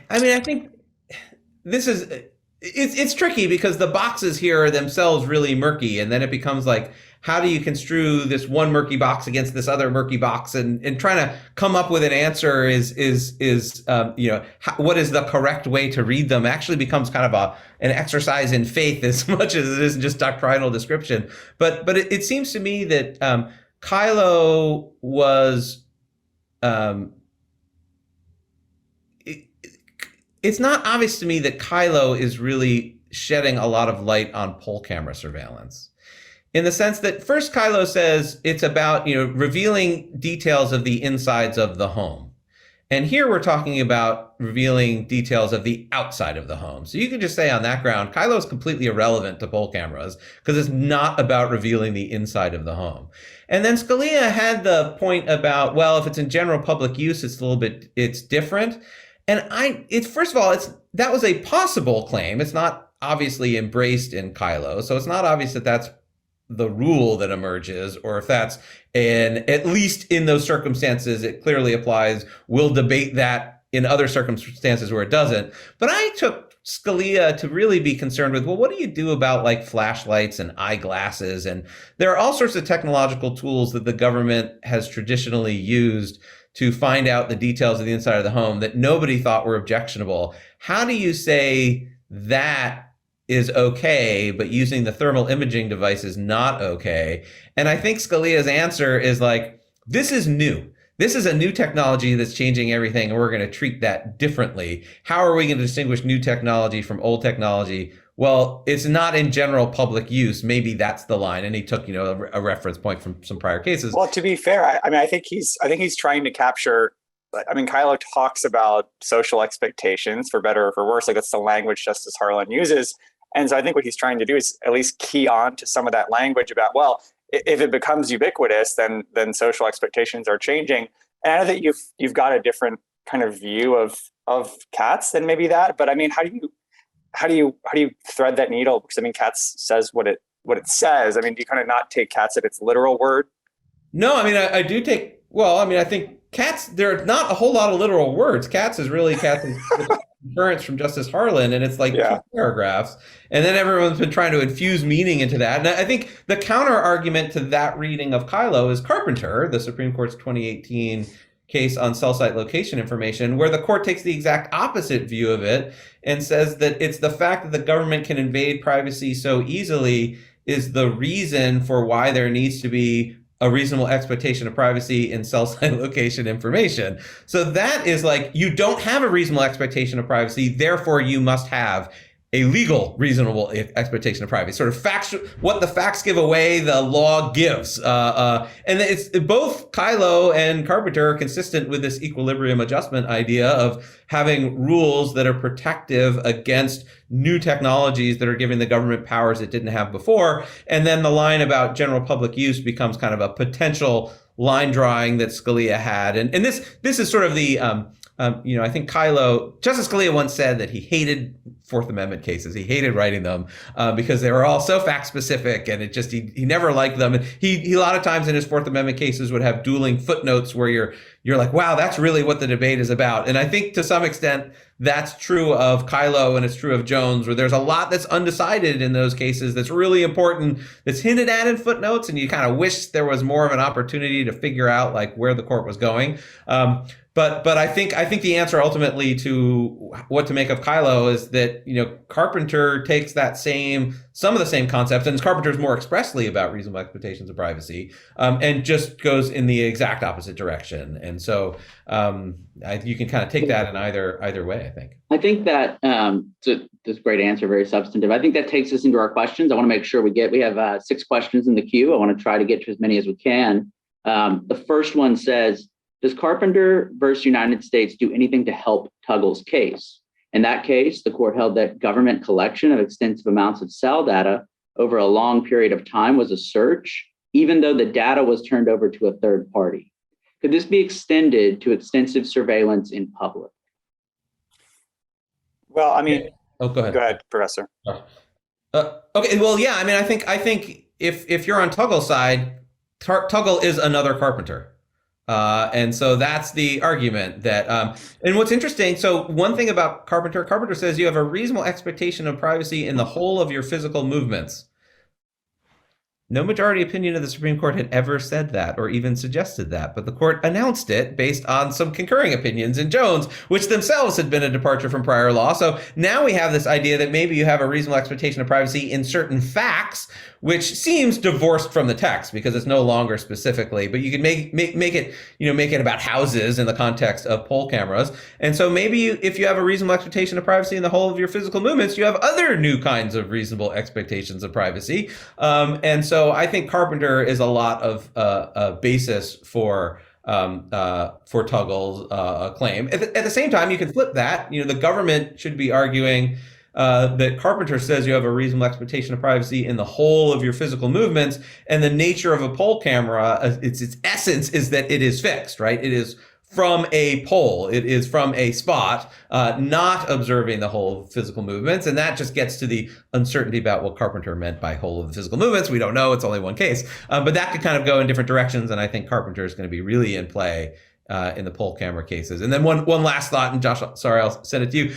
I think this is, it's tricky because the boxes here are themselves really murky, and then it becomes like, how do you construe this one murky box against this other murky box, and trying to come up with an answer is what is the correct way to read them actually becomes kind of an exercise in faith as much as it is just doctrinal description. But it seems to me that Kylo was it's not obvious to me that Kylo is really shedding a lot of light on poll camera surveillance, in the sense that first Kylo says it's about, revealing details of the insides of the home. And here we're talking about revealing details of the outside of the home. So you can just say on that ground, Kylo is completely irrelevant to poll cameras because it's not about revealing the inside of the home. And then Scalia had the point about, well, if it's in general public use, it's different. And first of all, that was a possible claim. It's not obviously embraced in Kylo. So it's not obvious that that's the rule that emerges, or if that's at least in those circumstances, it clearly applies. We'll debate that in other circumstances where it doesn't. But I took Scalia to really be concerned with, well, what do you do about like flashlights and eyeglasses? And there are all sorts of technological tools that the government has traditionally used to find out the details of the inside of the home that nobody thought were objectionable. How do you say that is okay, but using the thermal imaging device is not okay? And I think Scalia's answer is like, this is new. this is a new technology that's changing everything, and we're going to treat that differently. How are we going to distinguish new technology from old technology? Well, it's not in general public use. Maybe that's the line. And he took, a reference point from some prior cases. Well, to be fair, I think he's trying to capture. Kylo talks about social expectations, for better or for worse. Like, that's the language Justice Harlan uses. And so I think what he's trying to do is at least key on to some of that language about, well, if it becomes ubiquitous, then social expectations are changing. And I know that you've got a different kind of view of Katz than maybe that. But I mean, how do you thread that needle? Because I mean, Katz says what it says. I mean, do you kind of not take Katz at its literal word? No, I mean, I do take. Well, I mean, I think Katz. There are not a whole lot of literal words. Katz's concurrence from Justice Harlan, and it's like 2 paragraphs, and then everyone's been trying to infuse meaning into that. And I think the counter argument to that reading of Kylo is Carpenter, the Supreme Court's 2018 case on cell site location information, where the court takes the exact opposite view of it and says that it's the fact that the government can invade privacy so easily is the reason for why there needs to be a reasonable expectation of privacy in cell site location information. So that is like, you don't have a reasonable expectation of privacy, therefore you must have a legal reasonable expectation of privacy. Sort of facts, what the facts give away, the law gives. And it's both Kylo and Carpenter are consistent with this equilibrium adjustment idea of having rules that are protective against new technologies that are giving the government powers it didn't have before. And then the line about general public use becomes kind of a potential line drawing that Scalia had. And this is sort of the, I think Justice Scalia once said that he hated Fourth Amendment cases. He hated writing them because they were all so fact specific, and it just he never liked them. And he a lot of times in his Fourth Amendment cases would have dueling footnotes where you're like, wow, that's really what the debate is about. And I think to some extent that's true of Kylo and it's true of Jones, where there's a lot that's undecided in those cases that's really important, that's hinted at in footnotes, and you kind of wish there was more of an opportunity to figure out like where the court was going. But I think the answer ultimately to what to make of Kylo is that, Carpenter takes some of the same concepts, and Carpenter's more expressly about reasonable expectations of privacy, and just goes in the exact opposite direction. And so you can kind of take that in either way, I think. I think that this great answer, very substantive. I think that takes us into our questions. I want to make sure we have 6 questions in the queue. I want to try to get to as many as we can. The first one says, does Carpenter versus United States do anything to help Tuggle's case? In that case, the court held that government collection of extensive amounts of cell data over a long period of time was a search, even though the data was turned over to a third party. Could this be extended to extensive surveillance in public? Well, I mean, go ahead. Go ahead, Professor. Okay. Well, yeah. I mean, I think if you're on Tuggle's side, Tuggle is another Carpenter. And so that's the argument that, and what's interesting, so one thing about Carpenter says you have a reasonable expectation of privacy in the whole of your physical movements. No majority opinion of the Supreme Court had ever said that or even suggested that, but the court announced it based on some concurring opinions in Jones, which themselves had been a departure from prior law. So now we have this idea that maybe you have a reasonable expectation of privacy in certain facts, which seems divorced from the text because it's no longer specifically, but you can make it about houses in the context of poll cameras. And so maybe if you have a reasonable expectation of privacy in the whole of your physical movements, you have other new kinds of reasonable expectations of privacy. And so I think Carpenter is a lot of a basis for Tuggle's claim. At the same time, you can flip that. The government should be arguing that Carpenter says you have a reasonable expectation of privacy in the whole of your physical movements, and the nature of a poll camera, its essence is that it is fixed, right? It is from a pole, it is from a spot, not observing the whole physical movements, and that just gets to the uncertainty about what Carpenter meant by whole of the physical movements. We don't know; it's only one case, but that could kind of go in different directions, and I think Carpenter is going to be really in play in the poll camera cases. And then one last thought, and Josh, sorry, I'll send it to you.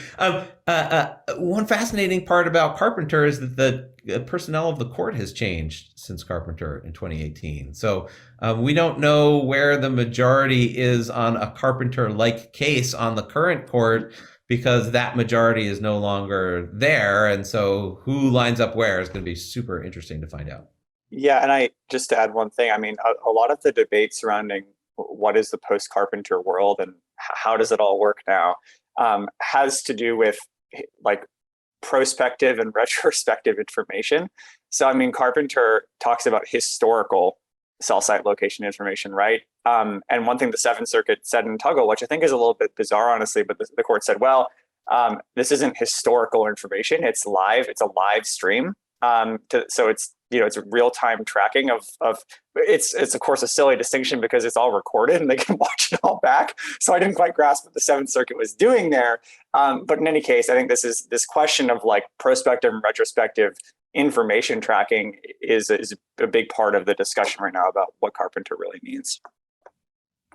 One fascinating part about Carpenter is that the personnel of the court has changed since Carpenter in 2018. So we don't know where the majority is on a Carpenter-like case on the current court because that majority is no longer there. And so who lines up where is going to be super interesting to find out. Yeah, and just to add one thing, I mean, a lot of the debate surrounding what is the post-Carpenter world and how does it all work now, has to do with like prospective and retrospective information. So, I mean, Carpenter talks about historical cell site location information, right? And one thing the Seventh Circuit said in Tuggle, which I think is a little bit bizarre, honestly, but the court said, well, this isn't historical information. It's live. It's a live stream. So it's, it's a real-time tracking of it's of course a silly distinction because it's all recorded and they can watch it all back. So I didn't quite grasp what the Seventh Circuit was doing there. But in any case, I think this question of like prospective and retrospective information tracking is a big part of the discussion right now about what Carpenter really means.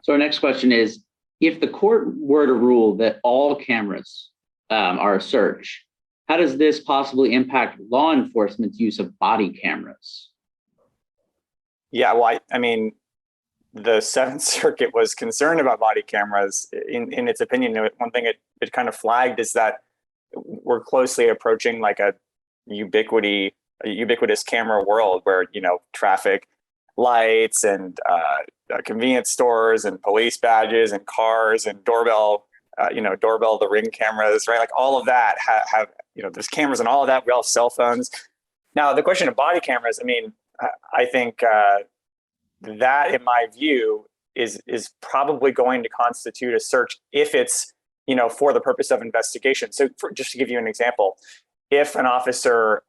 So our next question is, if the court were to rule that all cameras are a search, how does this possibly impact law enforcement's use of body cameras? Yeah, well, I mean, the Seventh Circuit was concerned about body cameras. In its opinion, one thing it kind of flagged is that we're closely approaching like a ubiquitous camera world where, traffic lights and convenience stores and police badges and cars and doorbell, the Ring cameras, right? Like all of that have there's cameras and all of that. We all have cell phones. Now, the question of body cameras, I mean, I think that, in my view, is probably going to constitute a search if it's, for the purpose of investigation. So just to give you an example, if an officer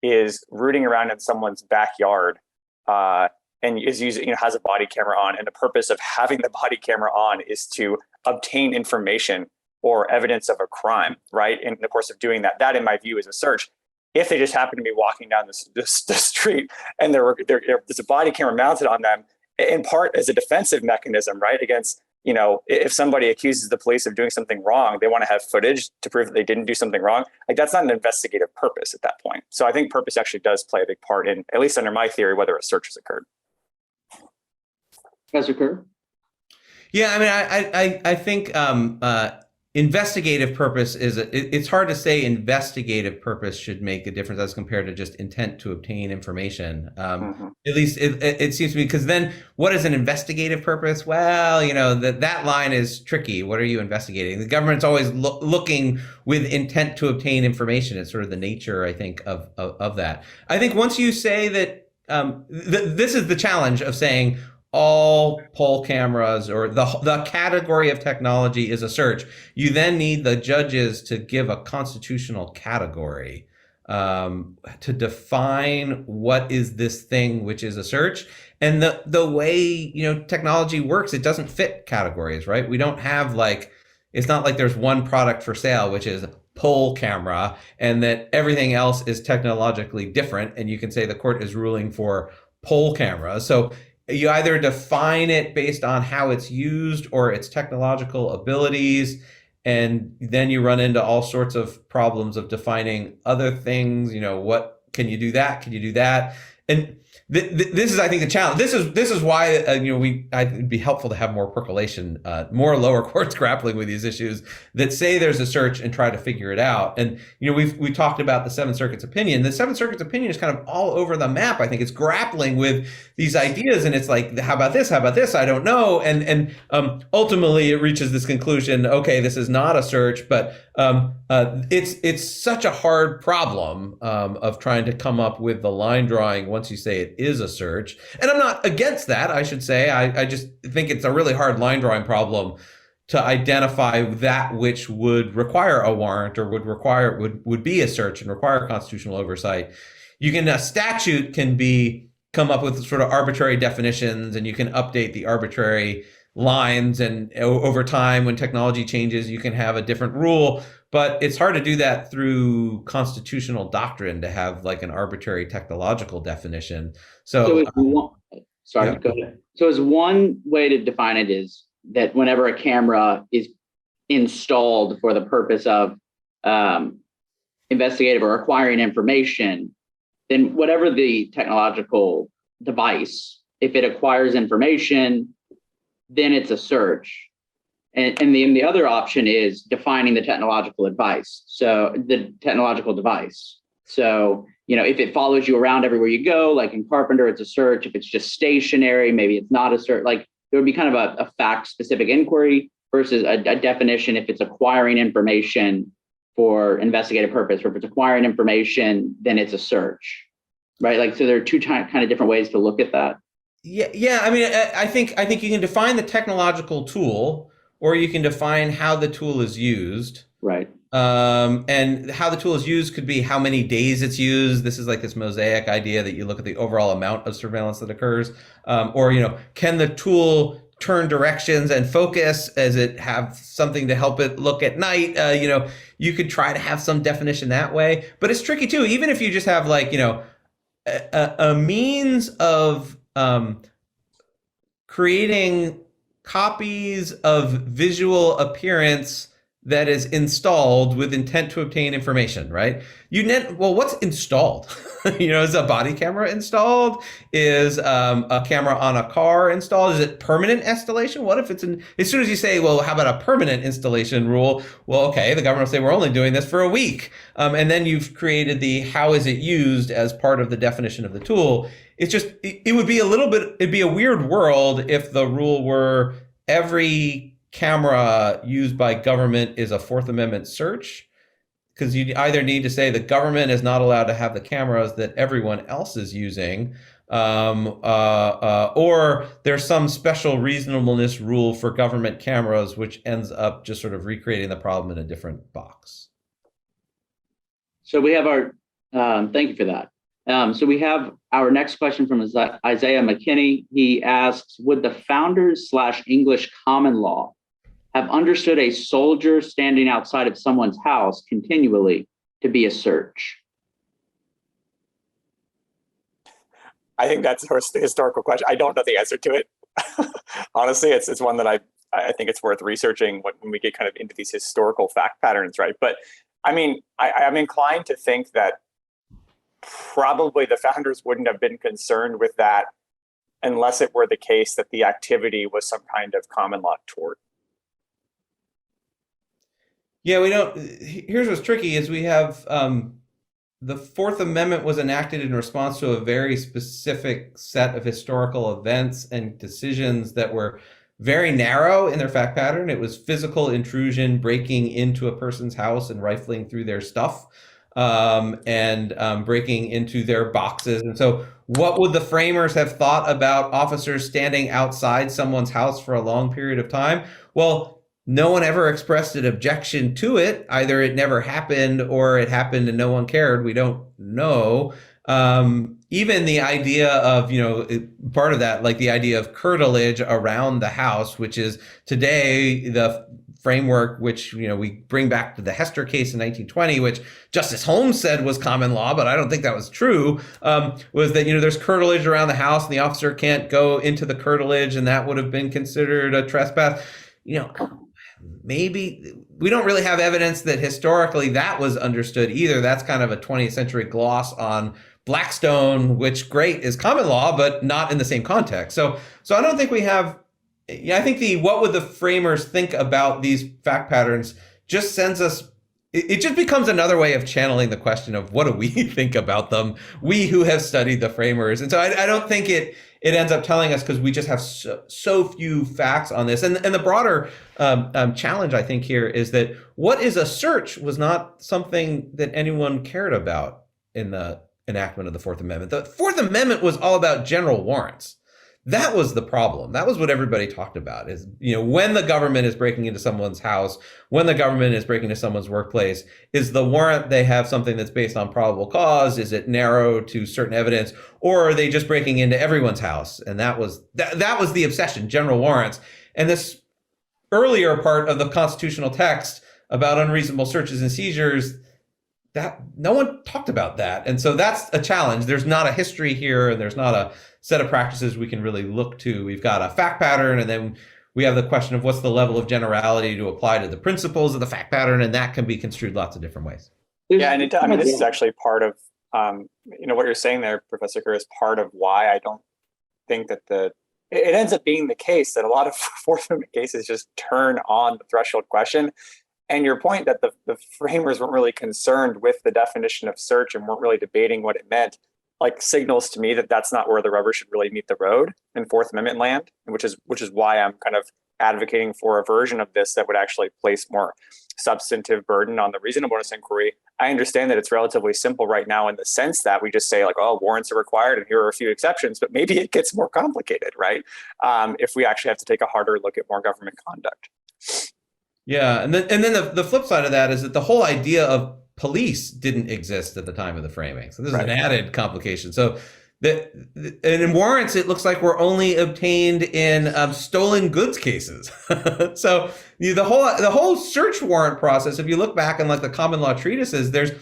is rooting around in someone's backyard and is using, has a body camera on, and the purpose of having the body camera on is to obtain information or evidence of a crime, right? In the course of doing that, in my view, is a search. If they just happen to be walking down the street and there's a body camera mounted on them, in part as a defensive mechanism, right? Against, if somebody accuses the police of doing something wrong, they want to have footage to prove that they didn't do something wrong. Like that's not an investigative purpose at that point. So I think purpose actually does play a big part in, at least under my theory, whether a search has occurred. Professor Kerr? Yeah, I mean, I think investigative purpose it's hard to say investigative purpose should make a difference as compared to just intent to obtain information. At least it seems to me, because then what is an investigative purpose? Well, that line is tricky. What are you investigating? The government's always looking with intent to obtain information. It's sort of the nature, I think, of that. I think once you say that, this is the challenge of saying all poll cameras or the category of technology is a search, you then need the judges to give a constitutional category to define what is this thing which is a search. And the way technology works, it doesn't fit categories, right? We don't have it's not like there's one product for sale which is poll camera and that everything else is technologically different, and you can say the court is ruling for poll camera. So you either define it based on how it's used or its technological abilities, and then you run into all sorts of problems of defining other things. What can you do that? Can you do that? And this is, I think, the challenge. This is why it'd be helpful to have more percolation, more lower courts grappling with these issues that say there's a search and try to figure it out. And we talked about the Seventh Circuit's opinion. The Seventh Circuit's opinion is kind of all over the map. I think it's grappling with these ideas, and it's like, how about this? How about this? I don't know. And ultimately, it reaches this conclusion: okay, this is not a search, but it's such a hard problem of trying to come up with the line drawing once you say it is a search. And I'm not against that, I should say. I just think it's a really hard line drawing problem to identify that which would require a warrant or would be a search and require constitutional oversight. A statute can come up with sort of arbitrary definitions, and you can update the arbitrary lines, and over time when technology changes you can have a different rule, but it's hard to do that through constitutional doctrine to have an arbitrary technological definition. So go ahead. So as one way to define it is that whenever a camera is installed for the purpose of investigative or acquiring information, then whatever the technological device, if it acquires information, then it's a search. And the other option is defining the technological device. So the technological device. So, if it follows you around everywhere you go, like in Carpenter, it's a search. If it's just stationary, maybe it's not a search. there would be kind of a fact-specific inquiry versus a definition if it's acquiring information for investigative purpose, or if it's acquiring information, then it's a search, right? Like, so there are two kind of different ways to look at that. Yeah. I mean, I think you can define the technological tool, or you can define how the tool is used. Right. And how the tool is used could be how many days it's used. This is like this mosaic idea that you look at the overall amount of surveillance that occurs. Or, can the tool turn directions and focus? Does it have something to help it look at night? You could try to have some definition that way, but it's tricky too. Even if you just have like, a means of creating copies of visual appearance that is installed with intent to obtain information, right? What's installed? Is a body camera installed? Is a camera on a car installed? Is it permanent installation? What if it's as soon as you say, well, how about a permanent installation rule? Well, okay, the government will say, we're only doing this for a week. And then you've created the how is it used as part of the definition of the tool. It's just, it would be it'd be a weird world if the rule were every camera used by government is a Fourth Amendment search, because you either need to say the government is not allowed to have the cameras that everyone else is using, or there's some special reasonableness rule for government cameras, which ends up just sort of recreating the problem in a different box. So we have thank you for that. So we have our next question from Isaiah McKinney. He asks, would the founders/English common law have understood a soldier standing outside of someone's house continually to be a search? I think that's a historical question. I don't know the answer to it. Honestly, it's one that I think it's worth researching when we get kind of into these historical fact patterns, right? But I mean, I'm inclined to think that probably the founders wouldn't have been concerned with that unless it were the case that the activity was some kind of common law tort. Yeah, we don't. Here's what's tricky is we have the Fourth Amendment was enacted in response to a very specific set of historical events and decisions that were very narrow in their fact pattern. It was physical intrusion, breaking into a person's house and rifling through their stuff, and breaking into their boxes. And so what would the framers have thought about officers standing outside someone's house for a long period of time? Well, no one ever expressed an objection to it. Either it never happened or it happened and no one cared. We don't know. Even the idea of, part of that, like the idea of curtilage around the house, which is today the framework, which, we bring back to the Hester case in 1920, which Justice Holmes said was common law, but I don't think that was true, was that, there's curtilage around the house and the officer can't go into the curtilage, and that would have been considered a trespass. Maybe we don't really have evidence that historically that was understood either. That's kind of a 20th century gloss on Blackstone, which great is common law, but not in the same context. So I don't think we have, I think what would the framers think about these fact patterns just sends us, it just becomes another way of channeling the question of what do we think about them, we who have studied the framers. And so I don't think it ends up telling us, because we just have so few facts on this. And the broader challenge, I think, here is that what is a search was not something that anyone cared about in the enactment of the Fourth Amendment. The Fourth Amendment was all about general warrants. That was the problem. That was what everybody talked about is, when the government is breaking into someone's house, when the government is breaking into someone's workplace, is the warrant they have something that's based on probable cause? Is it narrow to certain evidence, or are they just breaking into everyone's house? And that was the obsession, general warrants. And this earlier part of the constitutional text about unreasonable searches and seizures, that no one talked about that. And so that's a challenge. There's not a history here, and there's not a set of practices we can really look to. We've got a fact pattern, and then we have the question of what's the level of generality to apply to the principles of the fact pattern, and that can be construed lots of different ways. Yeah, and this is actually part of, what you're saying there, Professor Kerr, is part of why I don't think that it ends up being the case that a lot of Fourth Amendment cases just turn on the threshold question. And your point that the framers weren't really concerned with the definition of search and weren't really debating what it meant. like signals to me that that's not where the rubber should really meet the road in Fourth Amendment land, which is why I'm kind of advocating for a version of this that would actually place more substantive burden on the reasonableness inquiry. I understand that it's relatively simple right now in the sense that we just say like, oh, warrants are required and here are a few exceptions, but maybe it gets more complicated, right? If we actually have to take a harder look at more government conduct. Yeah, and then the flip side of that is that the whole idea of police didn't exist at the time of the framing. So this is an added complication. So and in warrants, it looks like were only obtained in stolen goods cases. So the whole search warrant process, if you look back in like the common law treatises, there's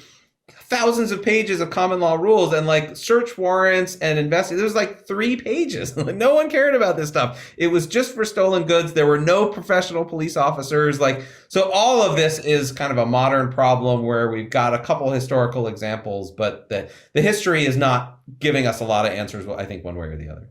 thousands of pages of common law rules and like search warrants and investigate. There's like 3 pages. Like no one cared about this stuff. It was just for stolen goods. There were no professional police officers. Like, so all of this is kind of a modern problem where we've got a couple historical examples, but the history is not giving us a lot of answers, I think, one way or the other.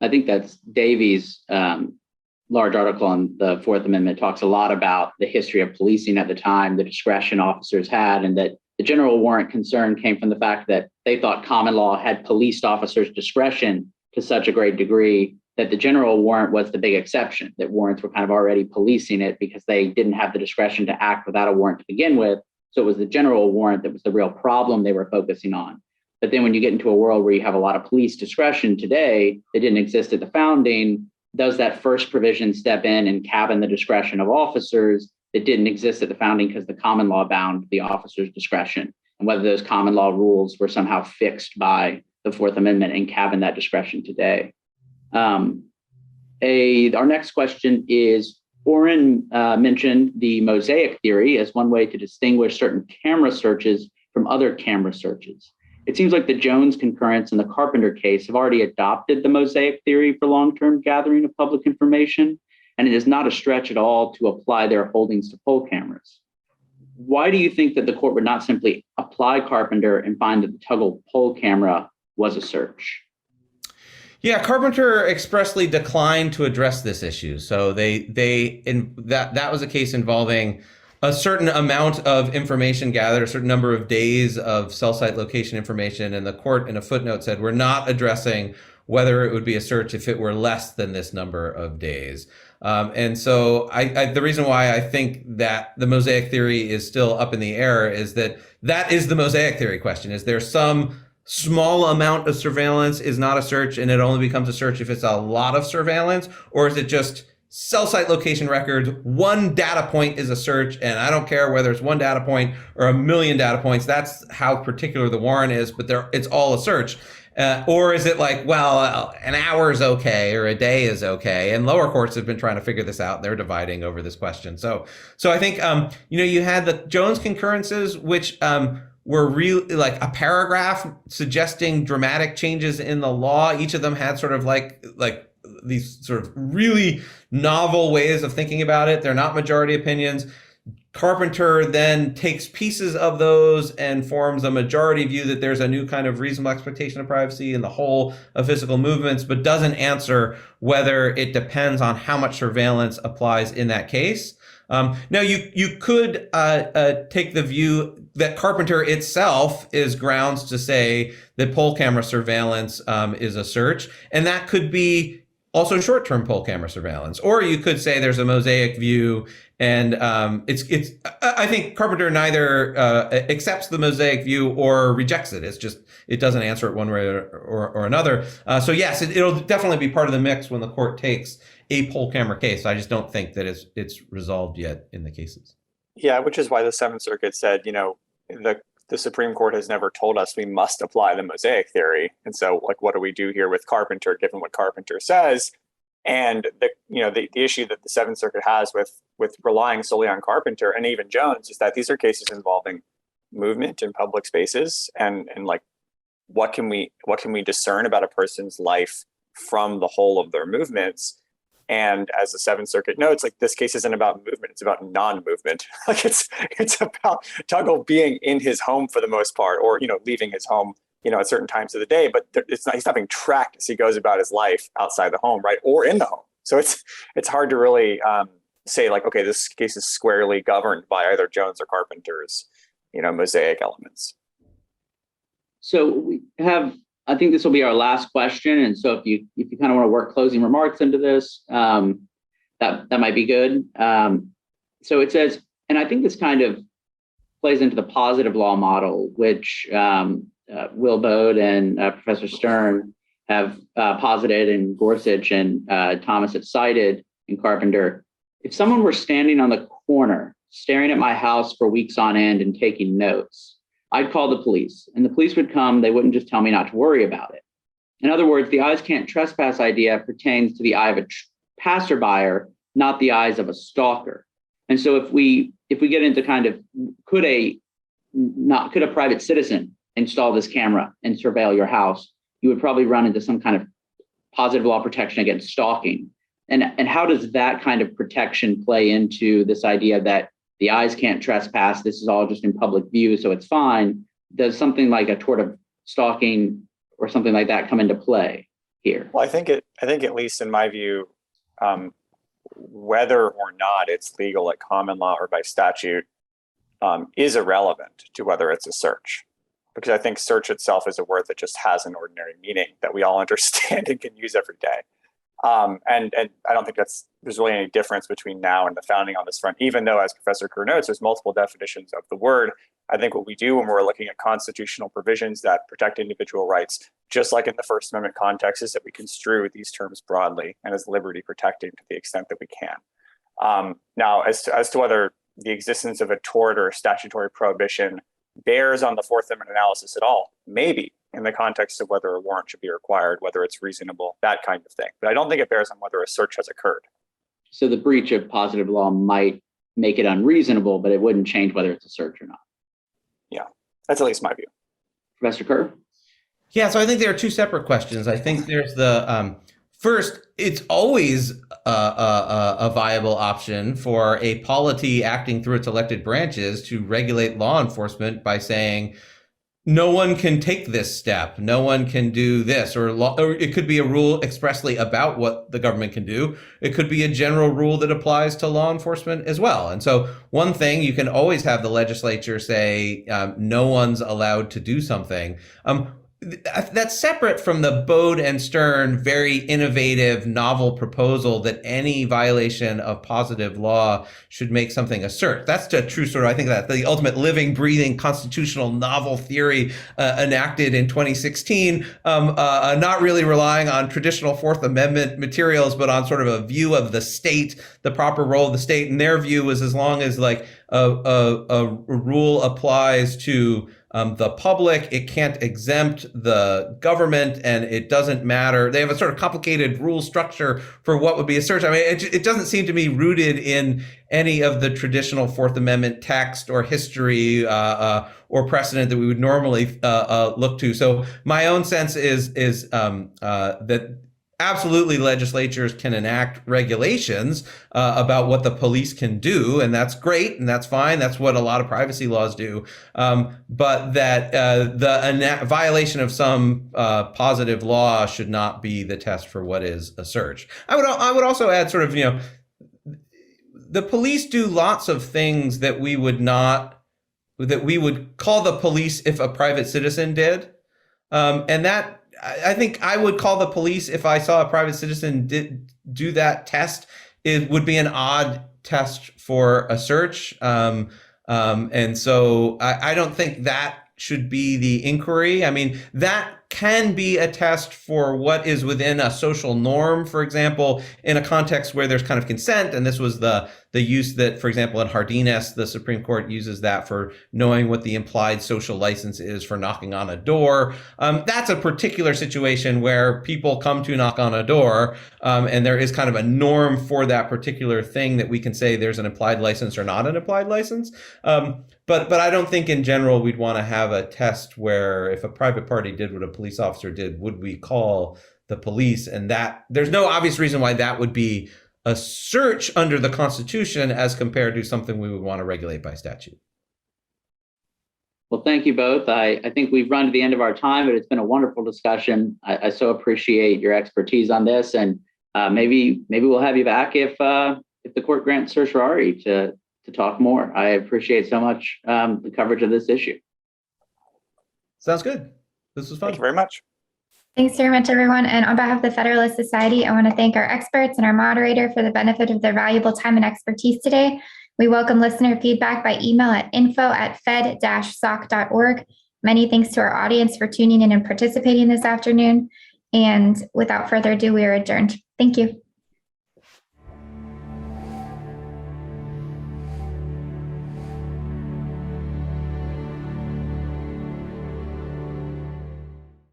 I think that's Davies' large article on the Fourth Amendment talks a lot about the history of policing at the time, the discretion officers had, and that the general warrant concern came from the fact that they thought common law had policed officers' discretion to such a great degree that the general warrant was the big exception, that warrants were kind of already policing it because they didn't have the discretion to act without a warrant to begin with. So it was the general warrant that was the real problem they were focusing on. But then when you get into a world where you have a lot of police discretion today that didn't exist at the founding, does that first provision step in and cabin the discretion of officers that didn't exist at the founding because the common law bound the officer's discretion, and whether those common law rules were somehow fixed by the Fourth Amendment and cabin that discretion today? Our next question is, Orin mentioned the mosaic theory as one way to distinguish certain camera searches from other camera searches. It seems like the Jones concurrence and the Carpenter case have already adopted the mosaic theory for long-term gathering of public information, and it is not a stretch at all to apply their holdings to poll cameras. Why do you think that the court would not simply apply Carpenter and find that the Tuggle poll camera was a search? Yeah, Carpenter expressly declined to address this issue. So that was a case involving a certain amount of information gathered, a certain number of days of cell site location information, and the court in a footnote said, we're not addressing whether it would be a search if it were less than this number of days. And so the reason why I think that the mosaic theory is still up in the air is that is the mosaic theory question. Is there some small amount of surveillance is not a search and it only becomes a search if it's a lot of surveillance? Or is it just cell site location records, one data point is a search, and I don't care whether it's one data point or a million data points. That's how particular the warrant is, but it's all a search. Or is it like, well, an hour is okay or a day is okay? And lower courts have been trying to figure this out. They're dividing over this question. So I think, you had the Jones concurrences, which were really like a paragraph suggesting dramatic changes in the law. Each of them had sort of like these sort of really novel ways of thinking about it. They're not majority opinions. Carpenter then takes pieces of those and forms a majority view that there's a new kind of reasonable expectation of privacy in the whole of physical movements, but doesn't answer whether it depends on how much surveillance applies in that case. Now, you could take the view that Carpenter itself is grounds to say that poll camera surveillance is a search, and that could be also short-term poll camera surveillance. Or you could say there's a mosaic view, and I think Carpenter neither accepts the mosaic view or rejects it. It's just, it doesn't answer it one way or another. So yes, it'll definitely be part of the mix when the court takes a poll camera case. I just don't think that it's resolved yet in the cases. Yeah, which is why the Seventh Circuit said, the Supreme Court has never told us we must apply the mosaic theory. And so, like, what do we do here with Carpenter, given what Carpenter says? And the issue that the Seventh Circuit has with relying solely on Carpenter and even Jones is that these are cases involving movement in public spaces, and like what can we discern about a person's life from the whole of their movements? And as the Seventh Circuit notes, like, this case isn't about movement; it's about non-movement. Like, it's about Tuggle being in his home for the most part, or leaving his home at certain times of the day. But he's not being tracked as he goes about his life outside the home, right, or in the home. So it's hard to really say like, okay, this case is squarely governed by either Jones or Carpenter's mosaic elements. So we have I think this will be our last question. And so if you kind of want to work closing remarks into this, that might be good. So it says, and I think this kind of plays into the positive law model, which Will Bode and Professor Stern have posited, and Gorsuch and Thomas have cited in Carpenter. If someone were standing on the corner, staring at my house for weeks on end and taking notes, I'd call the police, and the police would come. They wouldn't just tell me not to worry about it. In other words, the eyes can't trespass idea pertains to the eye of a passerby, not the eyes of a stalker. And so if we get into kind of could a private citizen install this camera and surveil your house, you would probably run into some kind of positive law protection against stalking. And how does that kind of protection play into this idea that the eyes can't trespass? This is all just in public view, so it's fine. Does something like a tort of stalking or something like that come into play here? Well, I think at least in my view, whether or not it's legal at common law or by statute is irrelevant to whether it's a search. Because I think search itself is a word that just has an ordinary meaning that we all understand and can use every day. And I don't think there's really any difference between now and the founding on this front, even though, as Professor Kerr notes, there's multiple definitions of the word. I think what we do when we're looking at constitutional provisions that protect individual rights, just like in the First Amendment context, is that we construe these terms broadly and as liberty protecting to the extent that we can. Now, as to whether the existence of a tort or a statutory prohibition bears on the Fourth Amendment analysis at all, maybe, in the context of whether a warrant should be required, whether it's reasonable, that kind of thing. But I don't think it bears on whether a search has occurred. So the breach of positive law might make it unreasonable, but it wouldn't change whether it's a search or not. Yeah, that's at least my view. Professor Kerr? Yeah, so I think there are two separate questions. I think there's the first, it's always a viable option for a polity acting through its elected branches to regulate law enforcement by saying, no one can take this step, no one can do this, or it could be a rule expressly about what the government can do. It could be a general rule that applies to law enforcement as well. And so one thing, you can always have the legislature say, no one's allowed to do something. That's separate from the Bode and Stern very innovative, novel proposal that any violation of positive law should make something a cert. That's a true sort of, I think, that the ultimate living, breathing, constitutional novel theory enacted in 2016, not really relying on traditional Fourth Amendment materials, but on sort of a view of the state, the proper role of the state. And their view was, as long as like a rule applies to the public, it can't exempt the government, and it doesn't matter. They have a sort of complicated rule structure for what would be a search. I mean, it doesn't seem to me rooted in any of the traditional Fourth Amendment text or history or precedent that we would normally look to. So my own sense is that absolutely legislatures can enact regulations about what the police can do, and that's great and that's fine. That's what a lot of privacy laws do. But that the violation of some positive law should not be the test for what is a search. I would also add sort of, the police do lots of things that we would call the police if a private citizen did. And that, I think I would call the police if I saw a private citizen do that test. It would be an odd test for a search. And so I don't think that should be the inquiry. I mean, that can be a test for what is within a social norm, for example, in a context where there's kind of consent. And this was the use that, for example, in Hardiness, the Supreme Court uses that for knowing what the implied social license is for knocking on a door. That's a particular situation where people come to knock on a door, and there is kind of a norm for that particular thing that we can say there's an implied license or not an implied license. But I don't think in general we'd want to have a test where if a private party did what a police officer did, would we call the police? And that there's no obvious reason why that would be a search under the Constitution as compared to something we would want to regulate by statute. Well, thank you both. I think we've run to the end of our time, but it's been a wonderful discussion. I so appreciate your expertise on this, and maybe we'll have you back if the court grants certiorari to talk more. I appreciate so much the coverage of this issue. Sounds good. This was fun. Thank you very much. Thanks very much, everyone. And on behalf of the Federalist Society, I want to thank our experts and our moderator for the benefit of their valuable time and expertise today. We welcome listener feedback by email at info@fed-soc.org. Many thanks to our audience for tuning in and participating this afternoon. And without further ado, we are adjourned. Thank you.